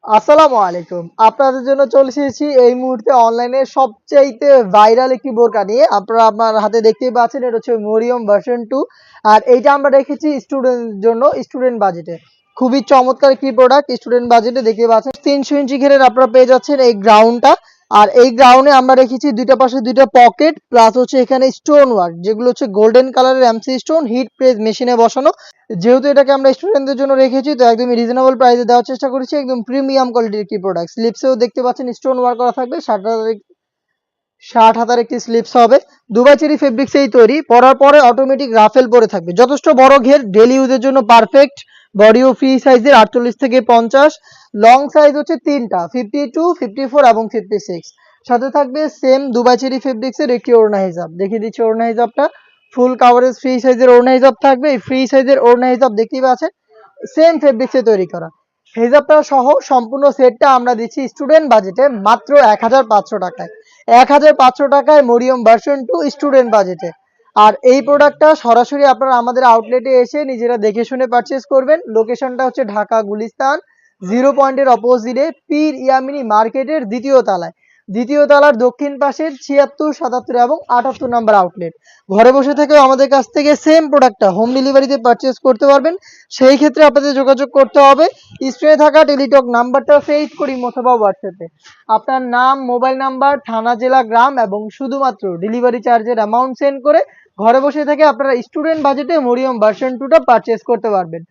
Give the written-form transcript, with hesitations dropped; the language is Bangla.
আসসালামু আলাইকুম। আপনাদের জন্য চলে এসেছি এই মুহূর্তে অনলাইনে সবচাইতে ভাইরাল একটি বোরকা নিয়ে। আপনারা আপনার হাতে দেখতেই পাচ্ছেন এটা হচ্ছে মরিয়ম ভার্সন 2 আর এইটা আমরা রেখেছি স্টুডেন্টদের জন্য স্টুডেন্ট বাজেটে। খুবই চমৎকার একটি প্রোডাক্ট স্টুডেন্ট বাজেটে দেখতে পাচ্ছেন ৩০০ ইঞ্চি ঘেরের আপনারা পেয়ে যাচ্ছেন এই গ্রাউন্ডটা। আর এই গ্রাউন্ডে আমরা রেখেছি ২ টা পাশে ২ টা পকেট প্লাস হচ্ছে এখানে স্টোন ওয়ার্ক যেগুলো হচ্ছে গোল্ডেন কালারের এমসি স্টোন হিট প্রেস মেশিনে বসানো। যেহেতু এটাকে আমরা স্টুডেন্টদের জন্য রেখেছি তো একদমই রিজনেবল প্রাইসে দেওয়ার চেষ্টা করেছি একদম প্রিমিয়াম কোয়ালিটির একটি প্রোডাক্ট স্লিপসেও দেখতে পাচ্ছেন স্টোন ওয়ার্ক করা থাকবে ষাট হাতার একটি স্লিপস হবে দুবাই চেরি ফেব্রিক্সেই তৈরি পরার পরে অটোমেটিক রাফেল পরে থাকবে যথেষ্ট বড় ঘের ডেলি ইউজের জন্য পারফেক্ট বডিও ফ্রি সাইজের 48 থেকে 50 লং সাইজ হচ্ছে তিনটা 52 54 এবং 56 সাথে থাকবে সেম দুবাই চেরি ফেব্রিক্সের একটি ওড়না হিজাব দেখিয়ে দিচ্ছি ওড়না হিজাবটা ফুল কাভারেজ ফ্রি সাইজের ওড়না হিজাব থাকবে এই ফ্রি সাইজের ওড়না হিজাব দেখতেই পাচ্ছেন সেম ফেব্রিক্সে তৈরি করা হিজাবটা সহ সম্পূর্ণ সেটটা আমরা দিচ্ছি স্টুডেন্ট বাজেটে মাত্র 1500 টাকায় 1500 টাকায় মরিয়ম ভার্সন 2 স্টুডেন্ট বাজেটে। আর এই প্রোডাক্টটা সরাসরি আপনারা আমাদের আউটলেটে এসে নিজেরা দেখে শুনে পারচেজ করবেন লোকেশনটা হচ্ছে ঢাকা গুলিস্তান 0 পয়েন্টের অপোজিটে পীর ইয়ামিনী মার্কেটের দ্বিতীয় তলার দক্ষিণ পাশের 76 77 এবং 78 নম্বর আউটলেট ঘরে বসে থেকেও আমাদের কাছ থেকে সেম প্রোডাক্টটা হোম ডেলিভারিতে পারচেজ করতে পারবেন সেই ক্ষেত্রে আপনাদের যোগাযোগ করতে হবে স্ক্রিনে থাকা টেলিটক নাম্বারটা সেভ করি অথবা হোয়াটসঅ্যাপে আপনার নাম মোবাইল নাম্বার থানা জেলা গ্রাম এবং শুধুমাত্র ডেলিভারি চার্জের অ্যামাউন্ট সেন্ড করে ঘরে বসে থেকে আপনারা স্টুডেন্ট বাজেটে মরিয়ম ভার্সন 2টা পারচেজ করতে পারবেন।